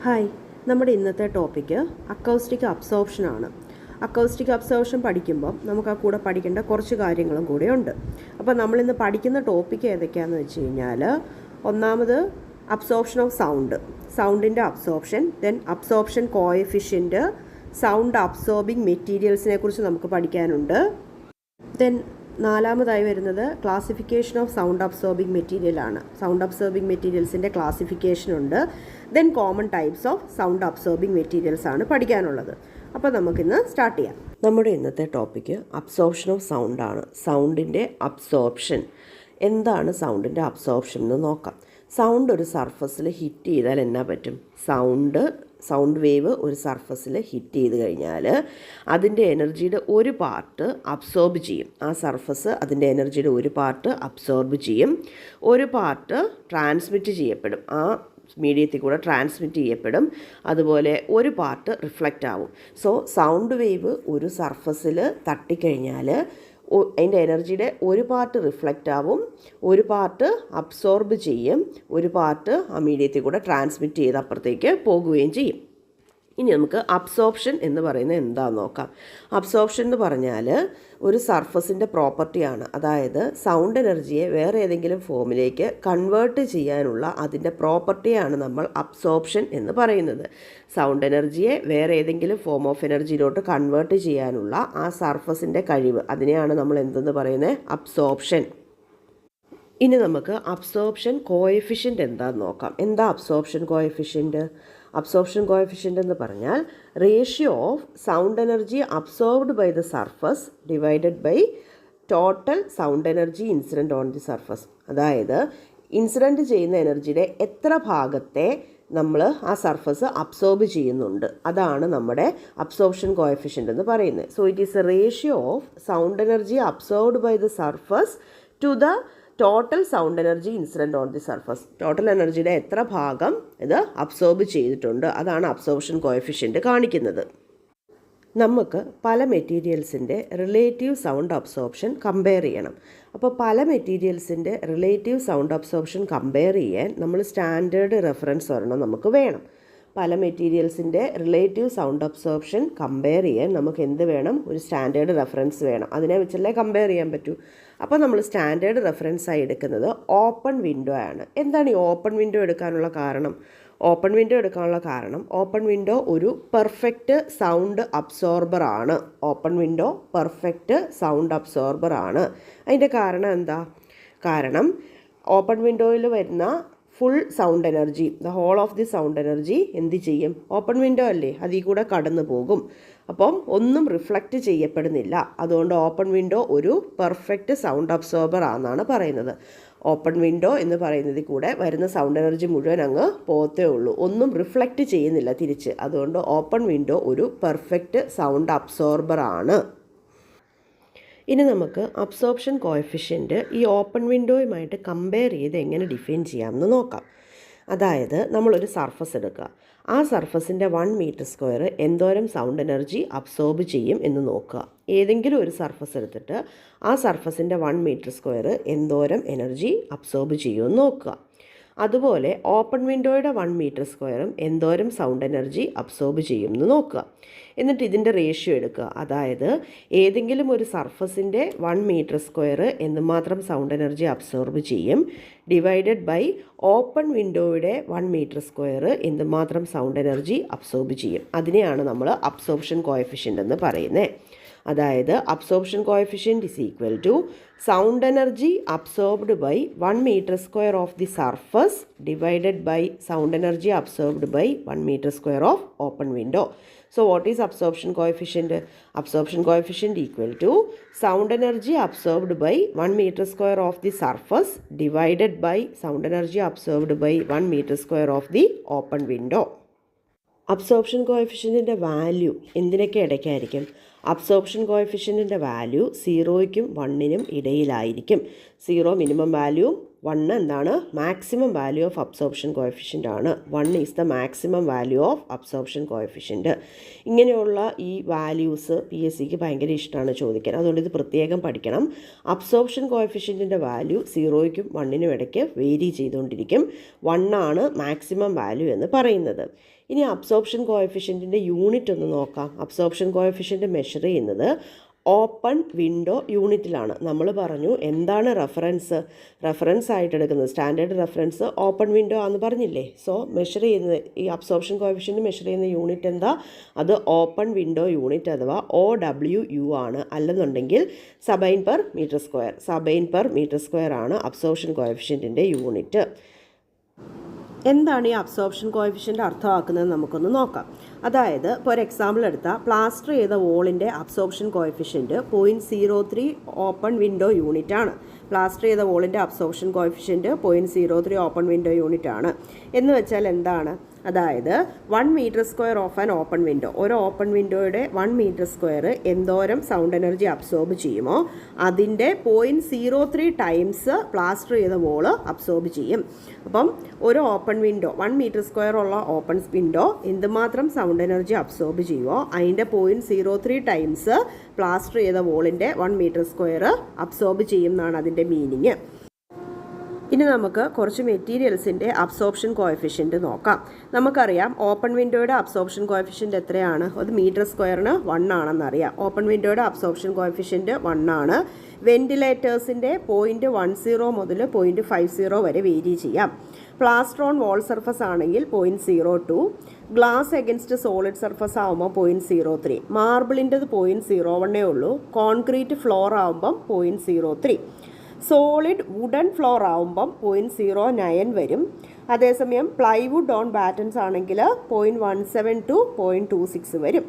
Hi, നമ്മുടെ ഇന്നത്തെ topic acoustic അബ്സോർപ്ഷനാണ്. Acoustic absorption പഠിക്കുമ്പം നമുക്ക് ആ കൂടെ പഠിക്കേണ്ട കുറച്ച് കാര്യങ്ങളും കൂടെ ഉണ്ട്. അപ്പോൾ നമ്മളിന്ന് പഠിക്കുന്ന ടോപ്പിക്ക് ഏതൊക്കെയാണെന്ന് വെച്ച് കഴിഞ്ഞാൽ, ഒന്നാമത് അബ്സോർപ്ഷൻ ഓഫ് സൗണ്ടിൻ്റെ absorption, then absorption coefficient, sound absorbing മെറ്റീരിയൽസിനെ കുറിച്ച് നമുക്ക് പഠിക്കാനുണ്ട്. ദെൻ നാലാമതായി വരുന്നത് ക്ലാസിഫിക്കേഷൻ ഓഫ് സൗണ്ട് അബ്സോർബിങ് മെറ്റീരിയലാണ്. സൗണ്ട് അബ്സോർബിങ് മെറ്റീരിയൽസിൻ്റെ ക്ലാസിഫിക്കേഷൻ ഉണ്ട്. Then common types of sound absorbing materials ആണ് പഠിക്കാനുള്ളത്. അപ്പോൾ നമുക്കിന്ന് സ്റ്റാർട്ട് ചെയ്യാം. നമ്മുടെ ഇന്നത്തെ ടോപ്പിക്ക് അബ്സോർപ്ഷൻ ഓഫ് സൗണ്ടാണ്. സൗണ്ടിൻ്റെ അബ്സോർപ്ഷൻ. എന്താണ് സൗണ്ടിൻ്റെ അബ്സോർപ്ഷൻ എന്ന് നോക്കാം. സൗണ്ട് ഒരു സർഫസിൽ ഹിറ്റ് ചെയ്താൽ എന്നാ പറ്റും? സൗണ്ട് വേവ് ഒരു സർഫസിൽ ഹിറ്റ് ചെയ്ത് കഴിഞ്ഞാൽ അതിൻ്റെ എനർജിയുടെ ഒരു പാർട്ട് അബ്സോർബ് ചെയ്യും. ആ സർഫസ് അതിൻ്റെ എനർജിയുടെ ഒരു പാർട്ട് അബ്സോർബ് ചെയ്യും, ഒരു പാർട്ട് ട്രാൻസ്മിറ്റ് ചെയ്യപ്പെടും, ആ മീഡിയത്തിൽ കൂടെ ട്രാൻസ്മിറ്റ് ചെയ്യപ്പെടും. അതുപോലെ ഒരു പാർട്ട് റിഫ്ലക്റ്റ് ആവും. സോ സൗണ്ട് വേവ് ഒരു സർഫസിൽ തട്ടിക്കഴിഞ്ഞാൽ അതിൻ്റെ എനർജിയുടെ ഒരു പാർട്ട് റിഫ്ലക്റ്റ് ആവും, ഒരു പാർട്ട് അബ്സോർബ് ചെയ്യും, ഒരു പാർട്ട് ആ മീഡിയത്തിൽ കൂടെ ട്രാൻസ്മിറ്റ് ചെയ്ത് അപ്പുറത്തേക്ക് പോകുകയും ചെയ്യും. ഇനി നമുക്ക് അബ്സോർപ്ഷൻ എന്ന് പറയുന്നത് എന്താണെന്ന് നോക്കാം. അബ്സോർപ്ഷൻ എന്ന് പറഞ്ഞാൽ ഒരു സർഫസിൻ്റെ പ്രോപ്പർട്ടിയാണ്. അതായത് സൗണ്ട് എനർജിയെ വേറെ ഏതെങ്കിലും ഫോമിലേക്ക് കൺവേർട്ട് ചെയ്യാനുള്ള അതിൻ്റെ പ്രോപ്പർട്ടിയാണ് നമ്മൾ അബ്സോർപ്ഷൻ എന്ന് പറയുന്നത്. സൗണ്ട് എനർജിയെ വേറെ ഏതെങ്കിലും ഫോം ഓഫ് എനർജിയിലോട്ട് കൺവേർട്ട് ചെയ്യാനുള്ള ആ സർഫസിൻ്റെ കഴിവ്, അതിനെയാണ് നമ്മൾ എന്തെന്ന് പറയുന്നത്? അബ്സോർപ്ഷൻ. ഇനി നമുക്ക് അബ്സോർപ്ഷൻ കോഎഫിഷ്യൻ്റ് എന്താണെന്ന് നോക്കാം. എന്താ അബ്സോർപ്ഷൻ കോഎഫിഷ്യൻ്റ്? അബ്സോർപ്ഷൻ കോഎഫിഷ്യൻ്റ് എന്ന് പറഞ്ഞാൽ ratio of sound energy absorbed by the surface divided by total sound energy incident on the surface. അതായത് ഇൻസിഡൻറ്റ് ചെയ്യുന്ന എനർജിയുടെ എത്ര ഭാഗത്തെ നമ്മൾ ആ സർഫസ് അബ്സോർബ് ചെയ്യുന്നുണ്ട്, അതാണ് നമ്മുടെ അബ്സോർപ്ഷൻ കോഎഫിഷ്യൻ്റ് എന്ന് പറയുന്നത്. So it is a ratio of sound energy absorbed by the surface to the total sound energy incident on the surface. Total എനർജിയുടെ എത്ര ഭാഗം ഇത് അബ്സോർബ് ചെയ്തിട്ടുണ്ട്, അതാണ് അബ്സോർപ്ഷൻ കോഎഫിഷ്യൻ്റ് കാണിക്കുന്നത്. നമുക്ക് പല മെറ്റീരിയൽസിൻ്റെ റിലേറ്റീവ് സൗണ്ട് അബ്സോർപ്ഷൻ കമ്പയർ ചെയ്യണം. അപ്പോൾ പല മെറ്റീരിയൽസിൻ്റെ റിലേറ്റീവ് സൗണ്ട് അബ്സോർപ്ഷൻ കമ്പയർ ചെയ്യാൻ നമ്മൾ സ്റ്റാൻഡേർഡ് റെഫറൻസ് ഒരെണ്ണം നമുക്ക് വേണം. പല മെറ്റീരിയൽസിൻ്റെ റിലേറ്റീവ് സൗണ്ട് അബ്സോർപ്ഷൻ കമ്പയർ ചെയ്യാൻ നമുക്ക് എന്ത് വേണം? ഒരു സ്റ്റാൻഡേർഡ് റെഫറൻസ് വേണം. അതിനെ വെച്ചല്ലേ കമ്പയർ ചെയ്യാൻ പറ്റൂ. അപ്പോൾ നമ്മൾ സ്റ്റാൻഡേർഡ് റെഫറൻസായി എടുക്കുന്നത് ഓപ്പൺ വിൻഡോ ആണ്. എന്താണ് ഈ ഓപ്പൺ വിൻഡോ എടുക്കാനുള്ള കാരണം? ഓപ്പൺ വിൻഡോ ഒരു പെർഫെക്റ്റ് സൗണ്ട് അബ്സോർബർ ആണ്. Open window perfect sound absorber ആണ്. അതിൻ്റെ കാരണം എന്താ? കാരണം ഓപ്പൺ വിൻഡോയിൽ വരുന്ന full sound energy, the whole of the sound energy എന്ത് ചെയ്യും? ഓപ്പൺ വിൻഡോ അല്ലേ, അതിൽ കൂടെ കടന്നു പോകും. അപ്പം ഒന്നും റിഫ്ലക്റ്റ് ചെയ്യപ്പെടുന്നില്ല. അതുകൊണ്ട് ഓപ്പൺ വിൻഡോ ഒരു പെർഫെക്റ്റ് സൗണ്ട് അബ്സോർബർ ആണെന്നാണ് പറയുന്നത്. ഓപ്പൺ വിൻഡോ എന്ന് പറയുന്നതിൽ കൂടെ വരുന്ന സൗണ്ട് എനർജി മുഴുവൻ അങ്ങ് പോകത്തേ ഉള്ളൂ, ഒന്നും റിഫ്ലക്റ്റ് ചെയ്യുന്നില്ല തിരിച്ച്. അതുകൊണ്ട് ഓപ്പൺ വിൻഡോ ഒരു പെർഫെക്റ്റ് സൗണ്ട് അബ്സോർബർ ആണ്. ഇനി നമുക്ക് അബ്സോർപ്ഷൻ കോഎഫിഷ്യൻ്റ് ഈ ഓപ്പൺ വിൻഡോയുമായിട്ട് കമ്പയർ ചെയ്ത് എങ്ങനെ ഡിഫൈൻ ചെയ്യാമെന്ന് നോക്കാം. അതായത് നമ്മളൊരു സർഫസ് എടുക്കുക. ആ സർഫസിൻ്റെ 1 മീറ്റർ സ്ക്വയർ എന്തോരം സൗണ്ട് എനർജി അബ്സോർബ് ചെയ്യും എന്ന് നോക്കുക. ഏതെങ്കിലും ഒരു സർഫസ് എടുത്തിട്ട് ആ സർഫസിൻ്റെ 1 മീറ്റർ സ്ക്വയർ എന്തോരം എനർജി അബ്സോർബ് ചെയ്യുമെന്ന് നോക്കുക. അതുപോലെ ഓപ്പൺ വിൻഡോയുടെ 1 മീറ്റർ സ്ക്വയറും എന്തോരം സൗണ്ട് എനർജി അബ്സോർബ് ചെയ്യും എന്ന് നോക്കുക. എന്നിട്ട് ഇതിൻ്റെ റേഷ്യോ എടുക്കുക. അതായത് ഏതെങ്കിലും ഒരു സർഫസിൻ്റെ 1 മീറ്റർ സ്ക്വയർ എന്തുമാത്രം സൗണ്ട് എനർജി അബ്സോർബ് ചെയ്യും ഡിവൈഡഡ് ബൈ ഓപ്പൺ വിൻഡോയുടെ 1 മീറ്റർ സ്ക്വയർ എന്തുമാത്രം സൗണ്ട് എനർജി അബ്സോർബ് ചെയ്യും. അതിനെയാണ് നമ്മൾ അബ്സോർപ്ഷൻ കോഎഫിഷ്യൻ്റ് എന്ന് പറയുന്നത്. അതായത് absorption coefficient is equal to sound energy absorbed by 1 metre square of the surface divided by sound energy absorbed by 1 metre square of open window. So what is absorption coefficient? Absorption coefficient equal to sound energy absorbed by 1 meter square of the surface divided by sound energy absorbed by 1 meter square of the open window. Absorption കോഎഫിഷ്യൻറ്റിൻ്റെ value എന്തിനൊക്കെ ഇടയ്ക്കായിരിക്കും? Absorption കോഎഫിഷ്യൻറ്റിൻ്റെ value 0ക്കും 1നും ഇടയിലായിരിക്കും. 0 minimum വാല്യൂവും 1 എന്താണ്? Maximum value of absorption coefficient ആണ്. 1 is the maximum value of absorption coefficient. ഇങ്ങനെയുള്ള ഈ വാല്യൂസ് PSCക്ക് ഭയങ്കര ഇഷ്ടമാണ് ചോദിക്കാൻ. അതുകൊണ്ട് ഇത് പ്രത്യേകം പഠിക്കണം. അബ്സോർപ്ഷൻ കോഎഫിഷ്യൻറ്റിൻ്റെ വാല്യൂ 0യ്ക്കും 1നും ഇടയ്ക്ക് വേരി ചെയ്തുകൊണ്ടിരിക്കും. 1 ആണ് മാക്സിമം വാല്യൂ എന്ന് പറയുന്നത്. ഇനി അബ്സോർപ്ഷൻ കോഎഫിഷ്യൻറ്റിൻ്റെ യൂണിറ്റ് ഒന്ന് നോക്കാം. അബ്സോർപ്ഷൻ കോഎഫിഷ്യൻറ്റ് മെഷർ ചെയ്യുന്നത് ഓപ്പൺ വിൻഡോ യൂണിറ്റിലാണ്. നമ്മൾ പറഞ്ഞു എന്താണ് റെഫറൻസ് ആയിട്ട് എടുക്കുന്നത്, സ്റ്റാൻഡേർഡ് റെഫറൻസ് ഓപ്പൺ വിൻഡോ ആണെന്ന് പറഞ്ഞില്ലേ. സോ മെഷർ ചെയ്യുന്നത് ഈ അബ്സോർപ്ഷൻ കോഎഫിഷ്യൻറ്റ് മെഷർ ചെയ്യുന്ന യൂണിറ്റ് എന്താ? അത് ഓപ്പൺ വിൻഡോ യൂണിറ്റ് അഥവാ OWU ആണ്. അല്ലെന്നുണ്ടെങ്കിൽ സബൈൻ പെർ മീറ്റർ സ്ക്വയർ ആണ് അബ്സോർപ്ഷൻ കോഎഫിഷ്യൻറ്റിൻ്റെ യൂണിറ്റ്. എന്താണ് ഈ അബ്സോർപ്ഷൻ കോഎഫിഷ്യൻ്റ് അർത്ഥമാക്കുന്നത് നമുക്കൊന്ന് നോക്കാം. അതായത് ഇപ്പോൾ ഒരു എക്സാമ്പിൾ എടുത്താൽ പ്ലാസ്റ്റർ ചെയ്ത വോളിൻ്റെ absorption coefficient 0.03 open window unit ആണ്. പ്ലാസ്റ്റർ ചെയ്ത വോളിൻ്റെ absorption coefficient 0.03 open window unit ആണ്. എന്ന് വെച്ചാൽ എന്താണ്? അതായത് 1 metre square of an open window, ഒരു ഓപ്പൺ വിൻഡോയുടെ 1 മീറ്റർ സ്ക്വയർ എന്തോരം സൗണ്ട് എനർജി അബ്സോർബ് ചെയ്യുമോ അതിൻ്റെ 0.03 ടൈംസ് പ്ലാസ്റ്റർ ചെയ്ത വോള് അബ്സോർബ് ചെയ്യും. അപ്പം ഒരു ഓപ്പൺ വിൻഡോ 1 മീറ്റർ സ്ക്വയർ ഉള്ള ഓപ്പൺ വിൻഡോ എന്തുമാത്രം സൗണ്ട് എനർജി അബ്സോർബ് ചെയ്യുമോ അതിൻ്റെ 0.03 ടൈംസ് പ്ലാസ്റ്റർ ചെയ്ത വോളിൻ്റെ 1 മീറ്റർ സ്ക്വയർ അബ്സോർബ് ചെയ്യും എന്നാണ് അതിൻ്റെ മീനിങ്. ഇനി നമുക്ക് കുറച്ച് മെറ്റീരിയൽസിൻ്റെ അബ്സോർപ്ഷൻ കോഎഫിഷ്യൻറ്റ് നോക്കാം. നമുക്കറിയാം ഓപ്പൺ വിൻഡോയുടെ അബ്സോർപ്ഷൻ കോഎഫിഷ്യൻറ്റ് എത്രയാണ്? അത് മീറ്റർ സ്ക്വയറിന് 1 ആണെന്നറിയാം. ഓപ്പൺ വിൻഡോയുടെ അബ്സോർപ്ഷൻ കോഎഫിഷ്യൻറ്റ് 1 ആണ്. വെൻറ്റിലേറ്റേഴ്സിൻ്റെ 0.10 മുതൽ 0.50 വരെ വേരി ചെയ്യാം. പ്ലാസ്റ്റർ ഓൺ വാൾ സർഫസ് ആണെങ്കിൽ 0.02, ഗ്ലാസ് എഗൻസ്റ്റ് സോളിഡ് സർഫസ് ആകുമ്പോൾ 0.03, മാർബിളിൻ്റെത് 0.01 ഉള്ളൂ, കോൺക്രീറ്റ് ഫ്ലോർ ആകുമ്പം 0.03, സോളിഡ് വുഡൻ ഫ്ലോർ ആവുമ്പം 0.09 വരും. അതേസമയം പ്ലൈവുഡ് ഓൺ ബാറ്റൻസ് ആണെങ്കിൽ 0.17 to 0.26 വരും.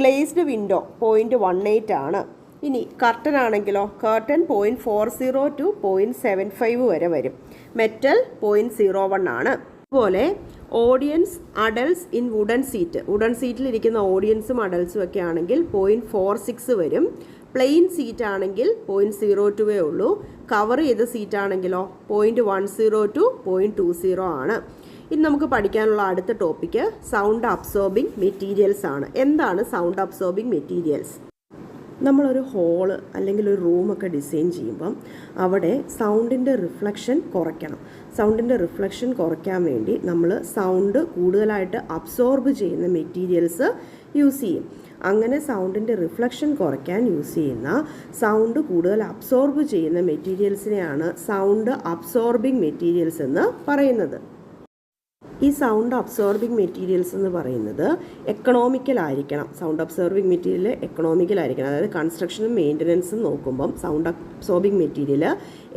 ഗ്ലേസ്ഡ് വിൻഡോ 0.18 ആണ്. ഇനി കർട്ടൻ ആണെങ്കിലോ കർട്ടൻ 0.40 to 0.75 വരെ വരും. മെറ്റൽ 0.01 ആണ്. അതുപോലെ ഓഡിയൻസ് അഡൽട്സ് ഇൻ വുഡൻ സീറ്റിലിരിക്കുന്ന ഓഡിയൻസും അഡൽട്സും ഒക്കെ ആണെങ്കിൽ 0.46 വരും. പ്ലെയിൻ സീറ്റ് ആണെങ്കിൽ 0.02 ഉള്ളൂ. കവർ ചെയ്ത സീറ്റ് ആണെങ്കിലോ 0.10 to 0.20 ആണ്. ഇനി നമുക്ക് പഠിക്കാനുള്ള അടുത്ത ടോപ്പിക്ക് സൗണ്ട് അബ്സോർബിംഗ് മെറ്റീരിയൽസ് ആണ്. എന്താണ് സൗണ്ട് അബ്സോർബിംഗ് മെറ്റീരിയൽസ്? നമ്മളൊരു ഹോള് അല്ലെങ്കിൽ ഒരു റൂമൊക്കെ ഡിസൈൻ ചെയ്യുമ്പം അവിടെ സൗണ്ടിൻ്റെ റിഫ്ലക്ഷൻ കുറയ്ക്കണം. സൗണ്ടിൻ്റെ റിഫ്ലക്ഷൻ കുറയ്ക്കാൻ വേണ്ടി നമ്മൾ സൗണ്ട് കൂടുതലായിട്ട് അബ്സോർബ് ചെയ്യുന്ന മെറ്റീരിയൽസ് യൂസ് ചെയ്യും. അങ്ങനെ സൗണ്ടിൻ്റെ റിഫ്ലക്ഷൻ കുറയ്ക്കാൻ യൂസ് ചെയ്യുന്ന സൗണ്ട് കൂടുതൽ അബ്സോർബ് ചെയ്യുന്ന മെറ്റീരിയൽസിനെയാണ് സൗണ്ട് അബ്സോർബിംഗ് മെറ്റീരിയൽസ് എന്ന് പറയുന്നത്. ഈ സൗണ്ട് അബ്സോർബിംഗ് മെറ്റീരിയൽസ് എന്ന് പറയുന്നത് എക്കണോമിക്കലായിരിക്കണം. സൗണ്ട് അബ്സോർബിംഗ് മെറ്റീരിയൽ എക്കണോമിക്കലായിരിക്കണം. അതായത് കൺസ്ട്രക്ഷനും മെയിൻ്റനൻസും നോക്കുമ്പം സൗണ്ട് അബ്സോർബിംഗ് മെറ്റീരിയൽ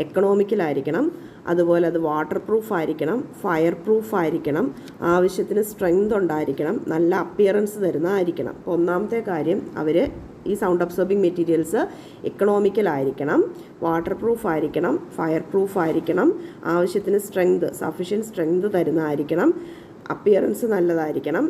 എക്കണോമിക്കലായിരിക്കണം. അതുപോലെ അത് വാട്ടർ പ്രൂഫ് ആയിരിക്കണം, ഫയർ പ്രൂഫ് ആയിരിക്കണം, ആവശ്യത്തിന് സ്ട്രെങ്ത് ഉണ്ടായിരിക്കണം, നല്ല അപ്പിയറൻസ് തരുന്നതായിരിക്കണം. അപ്പോൾ ഒന്നാമത്തെ കാര്യം അവർ ഈ സൗണ്ട് അബ്സോർബിംഗ് മെറ്റീരിയൽസ് എക്കണോമിക്കലായിരിക്കണം, വാട്ടർ പ്രൂഫ് ആയിരിക്കണം, ഫയർ പ്രൂഫ് ആയിരിക്കണം, ആവശ്യത്തിന് സഫിഷ്യൻറ്റ് സ്ട്രെങ്ത് തരുന്നതായിരിക്കണം, അപ്പിയറൻസ് നല്ലതായിരിക്കണം.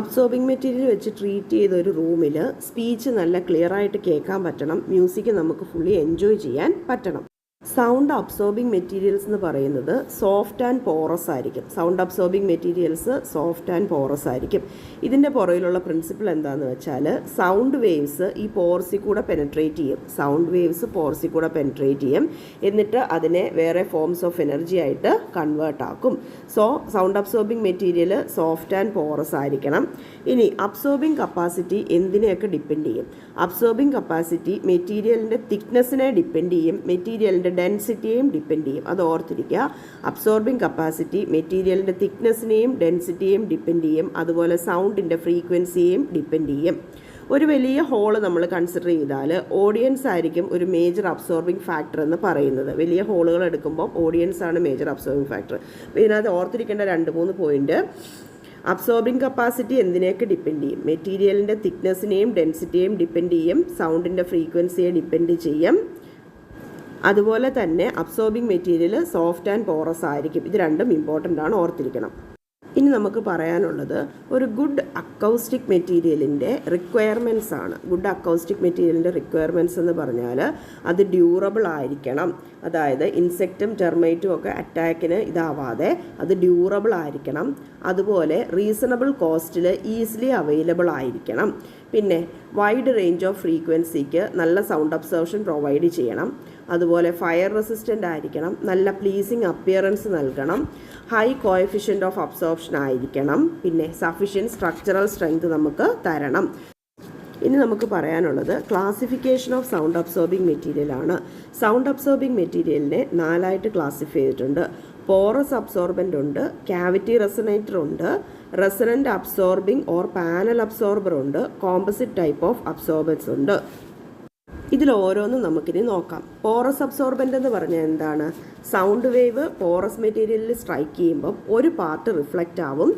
അബ്സോർബിംഗ് മെറ്റീരിയൽ വെച്ച് ട്രീറ്റ് ചെയ്ത ഒരു റൂമിൽ സ്പീച്ച് നല്ല ക്ലിയറായിട്ട് കേൾക്കാൻ പറ്റണം, മ്യൂസിക് നമുക്ക് ഫുള്ളി എൻജോയ് ചെയ്യാൻ പറ്റണം. സൗണ്ട് അബ്സോർബിംഗ് മെറ്റീരിയൽസ് എന്ന് പറയുന്നത് സോഫ്റ്റ് ആൻഡ് പോറസ് ആയിരിക്കും. Sound absorbing materials soft and porous ആയിരിക്കും. ഇതിൻ്റെ പുറകിലുള്ള പ്രിൻസിപ്പിൾ എന്താണെന്ന് വെച്ചാൽ സൗണ്ട് വേവ്സ് ഈ പോർസിൽ കൂടെ പെനട്രേറ്റ് ചെയ്യും. എന്നിട്ട് അതിനെ വേറെ ഫോംസ് ഓഫ് എനർജി ആയിട്ട് കൺവേർട്ട് ആക്കും. So sound absorbing material soft and porous ആയിരിക്കണം. ഇനി അബ്സോർബിംഗ് കപ്പാസിറ്റി എന്തിനെയൊക്കെ ഡിപ്പെൻഡ് ചെയ്യും? അബ്സോർബിംഗ് കപ്പാസിറ്റി മെറ്റീരിയലിൻ്റെ തിക്നെസ്സിനെ ഡിപ്പെൻഡ് ചെയ്യും, മെറ്റീരിയലിൻ്റെ ഡെൻസിറ്റിയെയും ഡിപ്പെൻഡ് ചെയ്യും. അത് ഓർത്തിരിക്കുക. അബ്സോർബിംഗ് കപ്പാസിറ്റി മെറ്റീരിയലിൻ്റെ തിക്നെസ്സിനെയും ഡെൻസിറ്റിയെയും ഡിപ്പെൻഡ് ചെയ്യും. അതുപോലെ സൗണ്ടിൻ്റെ ഫ്രീക്വൻസിയെയും ഡിപ്പെൻഡ് ചെയ്യും. ഒരു വലിയ ഹോള് നമ്മൾ കൺസിഡർ ചെയ്താൽ ഓഡിയൻസ് ആയിരിക്കും ഒരു മേജർ അബ്സോർബിംഗ് ഫാക്ടർ എന്ന് പറയുന്നത്. വലിയ ഹോളുകൾ എടുക്കുമ്പോൾ ഓഡിയൻസ് ആണ് മേജർ അബ്സോർബിംഗ് ഫാക്ടർ. ഇതിനകത്ത് ഓർത്തിരിക്കേണ്ട 2-3 പോയിന്റ്. അബ്സോർബിംഗ് കപ്പാസിറ്റി എന്തിനെയൊക്കെ ഡിപ്പെൻഡ് ചെയ്യും? മെറ്റീരിയലിൻ്റെ തിക്നെസ്സിനെയും ഡെൻസിറ്റിയെയും ഡിപ്പെൻഡ് ചെയ്യും, സൗണ്ടിൻ്റെ ഫ്രീക്വൻസിയെ ഡിപ്പെൻഡ് ചെയ്യും. അതുപോലെ തന്നെ absorbing material soft and porous ആയിരിക്കും. ഇത് രണ്ടും ഇമ്പോർട്ടൻ്റ് ആണ്, ഓർത്തിരിക്കണം. ഇനി നമുക്ക് പറയാനുള്ളത് ഒരു ഗുഡ് അക്കൗസ്റ്റിക് മെറ്റീരിയലിൻ്റെ റിക്വയർമെൻറ്റ്സ് ആണ്. ഗുഡ് അക്കൗസ്റ്റിക് മെറ്റീരിയലിൻ്റെ റിക്വയർമെൻറ്റ്സ് എന്ന് പറഞ്ഞാൽ അത് ഡ്യൂറബിൾ ആയിരിക്കണം. അതായത് ഇൻസെക്റ്റും ടെർമൈറ്റും ഒക്കെ അറ്റാക്കിന് ഇതാവാതെ അത് ഡ്യൂറബിൾ ആയിരിക്കണം. അതുപോലെ റീസണബിൾ കോസ്റ്റിൽ ഈസിലി അവൈലബിൾ ആയിരിക്കണം. പിന്നെ വൈഡ് റേഞ്ച് ഓഫ് ഫ്രീക്വൻസിക്ക് നല്ല സൗണ്ട് അബ്സോർപ്ഷൻ പ്രൊവൈഡ് ചെയ്യണം. അതുപോലെ ഫയർ റെസിസ്റ്റൻ്റ് ആയിരിക്കണം. നല്ല പ്ലീസിങ് അപ്പിയറൻസ് നൽകണം. ഹൈ കോഎഫിഷ്യൻ്റ് ഓഫ് അബ്സോർപ്ഷൻ ആയിരിക്കണം. പിന്നെ സഫിഷ്യൻറ്റ് സ്ട്രക്ചറൽ സ്ട്രെങ്ത് നമുക്ക് തരണം. ഇനി നമുക്ക് പറയാനുള്ളത് ക്ലാസിഫിക്കേഷൻ ഓഫ് സൗണ്ട് അബ്സോർബിംഗ് മെറ്റീരിയലാണ്. സൗണ്ട് അബ്സോർബിംഗ് മെറ്റീരിയലിനെ 4ആയിട്ട് ക്ലാസിഫൈ ചെയ്തിട്ടുണ്ട്. പോറസ് അബ്സോർബൻ്റ് ഉണ്ട്, ക്യാവിറ്റി റെസൊനേറ്റർ ഉണ്ട്, റെസൊനൻ്റ് അബ്സോർബിംഗ് ഓർ പാനൽ അബ്സോർബർ ഉണ്ട്, കോമ്പസിറ്റ് ടൈപ്പ് ഓഫ് അബ്സോർബൻസ് ഉണ്ട്. ഇതിൽ ഓരോന്നും നമുക്കിനി നോക്കാം. പോറസ് അബ്സോർബൻ്റ് എന്ന് പറഞ്ഞാൽ എന്താണ്? സൗണ്ട് വേവ് പോറസ് മെറ്റീരിയലിൽ സ്ട്രൈക്ക് ചെയ്യുമ്പം ഒരു പാർട്ട് റിഫ്ലക്റ്റ് ആവും,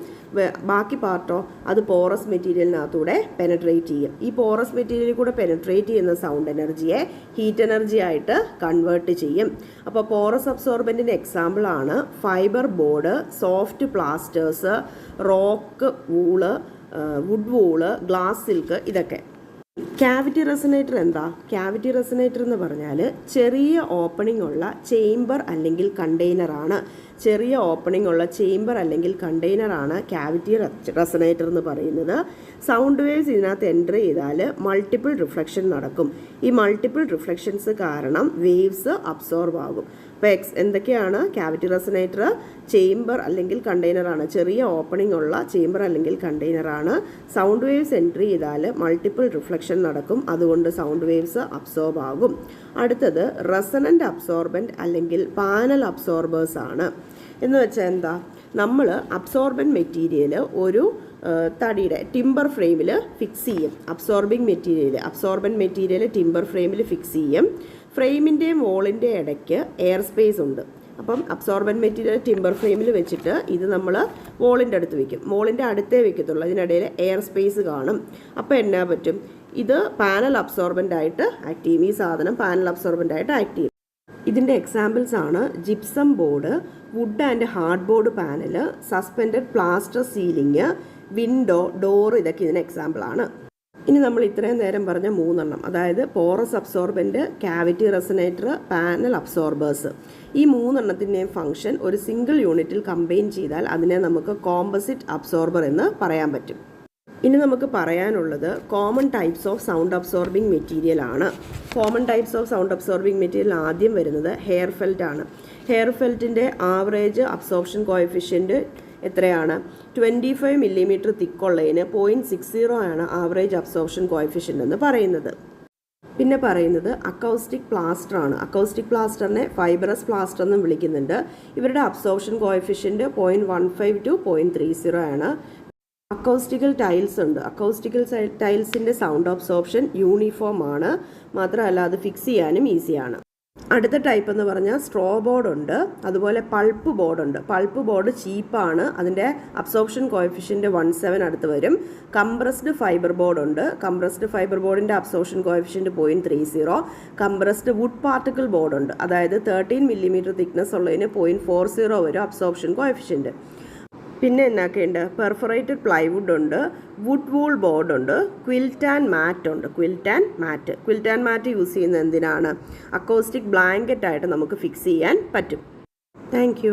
ബാക്കി പാർട്ടോ അത് പോറസ് മെറ്റീരിയലിനകത്തൂടെ പെനട്രേറ്റ് ചെയ്യും. ഈ പോറസ് മെറ്റീരിയലിൽ കൂടെ പെനട്രേറ്റ് ചെയ്യുന്ന സൗണ്ട് എനർജിയെ ഹീറ്റ് എനർജി ആയിട്ട് കൺവേർട്ട് ചെയ്യും. അപ്പോൾ പോറസ് അബ്സോർബൻറ്റിൻ്റെ എക്സാമ്പിളാണ് fibre board, soft plasters, rock wool, wood wool, glass silk, ഇതൊക്കെ. ക്യാവിറ്റി റെസൊനേറ്റർ എന്താ? ക്യാവിറ്റി റെസൊനേറ്റർ എന്ന് പറഞ്ഞാൽ ചെറിയ ഓപ്പണിംഗ് ഉള്ള ചേംബർ അല്ലെങ്കിൽ കണ്ടെയ്നറാണ്. ചെറിയ ഓപ്പണിംഗ് ഉള്ള ചേംബർ അല്ലെങ്കിൽ കണ്ടെയ്നറാണ് ക്യാവിറ്റി റെസൊനേറ്റർ എന്ന് പറയുന്നത്. സൗണ്ട് വേവ്സ് ഇതിനകത്ത് എൻ്റർ ചെയ്താൽ മൾട്ടിപ്പിൾ റിഫ്ലക്ഷൻ നടക്കും. ഈ മൾട്ടിപ്പിൾ റിഫ്ലക്ഷൻസ് കാരണം വേവ്സ് അബ്സോർബ് ആകും. അപ്പോൾ എന്തൊക്കെയാണ് ക്യാവിറ്റി റെസൊനേറ്റർ? ചേംബർ അല്ലെങ്കിൽ കണ്ടെയ്നറാണ്. ചെറിയ ഓപ്പണിംഗ് ഉള്ള ചേംബർ അല്ലെങ്കിൽ കണ്ടെയ്നറാണ്. സൗണ്ട് വേവ്സ് എൻട്രി ചെയ്താൽ മൾട്ടിപ്പിൾ റിഫ്ലക്ഷൻ നടക്കും, അതുകൊണ്ട് സൗണ്ട് വേവ്സ് അബ്സോർബ് ആകും. അടുത്തത് റെസൊനൻ്റ് അബ്സോർബൻ്റ് അല്ലെങ്കിൽ പാനൽ അബ്സോർബേഴ്സ് ആണ്. എന്ന് വെച്ചാൽ എന്താ? നമ്മൾ അബ്സോർബൻ്റ് മെറ്റീരിയൽ ഒരു തടിയുടെ ടിമ്പർ ഫ്രെയിമിൽ ഫിക്സ് ചെയ്യും. അബ്സോർബൻ്റ് മെറ്റീരിയൽ ടിമ്പർ ഫ്രെയിമിൽ ഫിക്സ് ചെയ്യും. ഫ്രെയിമിൻ്റെയും വോളിൻ്റെ ഇടയ്ക്ക് എയർ സ്പേസ് ഉണ്ട്. അപ്പം അബ്സോർബൻ്റ് മെറ്റീരിയൽ ടിമ്പർ ഫ്രെയിമിൽ വെച്ചിട്ട് ഇത് നമ്മൾ വോളിൻ്റെ അടുത്ത് വെക്കും. വോളിൻ്റെ അടുത്തേ വെക്കത്തുള്ളൂ, അതിനിടയിൽ എയർ സ്പേസ് കാണും. അപ്പോൾ എന്നാ പറ്റും? ഇത് പാനൽ അബ്സോർബൻ്റ് ആയിട്ട് ആക്ട് ചെയ്യും. ഈ സാധനം പാനൽ അബ്സോർബൻ്റ് ആയിട്ട് ആക്ട് ചെയ്യും. ഇതിൻ്റെ എക്സാമ്പിൾസ് ആണ് gypsum board, wood and hard board panel, suspended plaster ceiling, window, door, ഇതൊക്കെ ഇതിന് എക്സാമ്പിളാണ്. ഇനി നമ്മൾ ഇത്രയും നേരം പറഞ്ഞ 3 എണ്ണം, അതായത് porous absorbent, cavity resonator, panel absorbers, ഈ 3 എണ്ണത്തിൻ്റെയും ഫംഗ്ഷൻ ഒരു സിംഗിൾ യൂണിറ്റിൽ കമ്പൈൻ ചെയ്താൽ അതിനെ നമുക്ക് കോമ്പസിറ്റ് അബ്സോർബർ എന്ന് പറയാൻ പറ്റും. ഇനി നമുക്ക് പറയാനുള്ളത് common types of sound absorbing material ആണ്. Common types of sound absorbing material ആദ്യം വരുന്നത് ഹെയർ ഫെൽറ്റ് ആണ്. ഹെയർ ഫെൽറ്റിൻ്റെ ആവറേജ് അബ്സോർപ്ഷൻ കോഎഫിഷ്യൻറ്റ് എത്രയാണ്? 25 മില്ലിമീറ്റർ തിക്കുള്ളതിന് 0.60 ആണ് ആവറേജ് അബ്സോർപ്ഷൻ കോഎഫിഷ്യൻ്റ് എന്ന് പറയുന്നത്. പിന്നെ പറയുന്നത് അക്കൗസ്റ്റിക് പ്ലാസ്റ്റർ ആണ്. അക്കൗസ്റ്റിക് പ്ലാസ്റ്ററിനെ ഫൈബറസ് പ്ലാസ്റ്റർ എന്നും വിളിക്കുന്നുണ്ട്. ഇവരുടെ അബ്സോർപ്ഷൻ കോഎഫിഷ്യൻറ്റ് 0.15 to 0.30 ആണ്. അക്കൗസ്റ്റിക്കൽ ടൈൽസ് ഉണ്ട്. അക്കൗസ്റ്റിക്കൽ ടൈൽസിൻ്റെ സൗണ്ട് അബ്സോർപ്ഷൻ യൂണിഫോം ആണ്, മാത്രമല്ല അത് ഫിക്സ് ചെയ്യാനും ഈസിയാണ്. അടുത്ത ടൈപ്പ് എന്ന് പറഞ്ഞാൽ സ്ട്രോ ബോർഡ് ഉണ്ട്, അതുപോലെ പൾപ്പ് ബോർഡ് ഉണ്ട്. പൾപ്പ് ബോർഡ് ചീപ്പാണ്, അതിൻ്റെ അബ്സോർപ്ഷൻ കോഎഫിഷ്യൻറ്റ് 1.7 അടുത്ത് വരും. കംപ്രസ്ഡ് ഫൈബർ ബോർഡ് ഉണ്ട്. കംപ്രസ്ഡ് ഫൈബർ ബോർഡിൻ്റെ absorption coefficient 0.30. Compressed wood particle board ഉണ്ട്, അതായത് 13 മില്ലിമീറ്റർ തിക്നെസ് ഉള്ളതിന് 0.40 വരും അബ്സോർപ്ഷൻ കോഎഫിഷ്യൻറ്റ്. പിന്നെ എന്നൊക്കെയുണ്ട്? പെർഫറേറ്റഡ് പ്ലൈവുഡ് ഉണ്ട്, വുഡ് വൂൾ ബോർഡ് ഉണ്ട്, ക്വിൽറ്റ് ആൻഡ് മാറ്റ് ഉണ്ട്. ക്വിൽറ്റ് ആൻഡ് മാറ്റ് യൂസ് ചെയ്യുന്നത് എന്തിനാണ്? അക്കോസ്റ്റിക് ബ്ലാങ്കറ്റ് ആയിട്ട് നമുക്ക് ഫിക്സ് ചെയ്യാൻ പറ്റും. താങ്ക്